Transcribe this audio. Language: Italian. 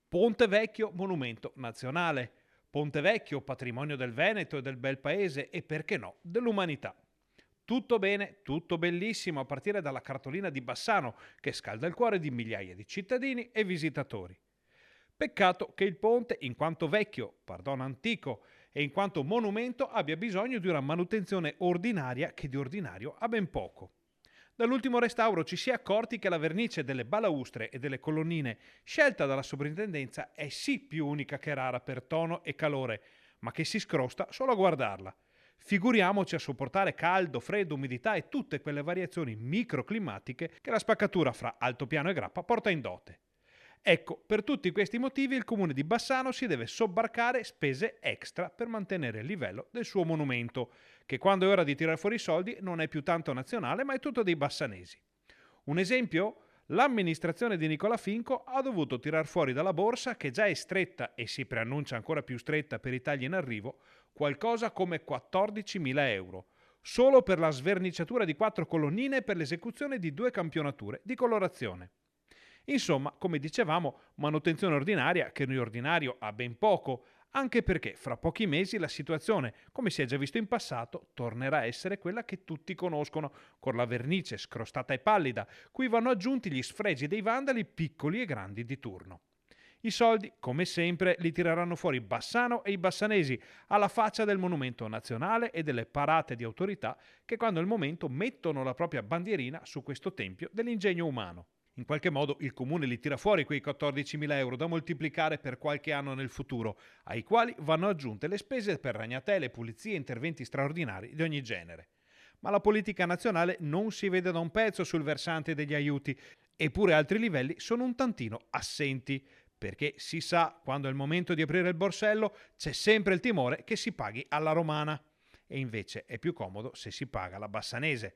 Ponte Vecchio, monumento nazionale. Ponte Vecchio, patrimonio del Veneto e del bel paese e, perché no, dell'umanità. Tutto bene, tutto bellissimo, a partire dalla cartolina di Bassano, che scalda il cuore di migliaia di cittadini e visitatori. Peccato che il ponte, in quanto vecchio, pardon, antico, e in quanto monumento, abbia bisogno di una manutenzione ordinaria che di ordinario ha ben poco. Dall'ultimo restauro ci si è accorti che la vernice delle balaustre e delle colonnine scelta dalla sovrintendenza è sì più unica che rara per tono e calore, ma che si scrosta solo a guardarla. Figuriamoci a sopportare caldo, freddo, umidità e tutte quelle variazioni microclimatiche che la spaccatura fra altopiano e grappa porta in dote. Ecco, per tutti questi motivi il comune di Bassano si deve sobbarcare spese extra per mantenere il livello del suo monumento, che quando è ora di tirare fuori i soldi non è più tanto nazionale ma è tutto dei bassanesi. Un esempio? L'amministrazione di Nicola Finco ha dovuto tirar fuori dalla borsa, che già è stretta e si preannuncia ancora più stretta per i tagli in arrivo, qualcosa come 14.000 euro, solo per la sverniciatura di 4 colonnine e per l'esecuzione di 2 campionature di colorazione. Insomma, come dicevamo, manutenzione ordinaria che di ordinario ha ben poco, anche perché fra pochi mesi la situazione, come si è già visto in passato, tornerà a essere quella che tutti conoscono, con la vernice scrostata e pallida, cui vanno aggiunti gli sfregi dei vandali piccoli e grandi di turno. I soldi, come sempre, li tireranno fuori Bassano e i bassanesi, alla faccia del monumento nazionale e delle parate di autorità che quando è il momento mettono la propria bandierina su questo tempio dell'ingegno umano. In qualche modo il comune li tira fuori quei 14.000 euro da moltiplicare per qualche anno nel futuro, ai quali vanno aggiunte le spese per ragnatele, pulizie e interventi straordinari di ogni genere. Ma la politica nazionale non si vede da un pezzo sul versante degli aiuti, eppure altri livelli sono un tantino assenti, perché si sa, quando è il momento di aprire il borsello, c'è sempre il timore che si paghi alla romana. E invece è più comodo se si paga la bassanese.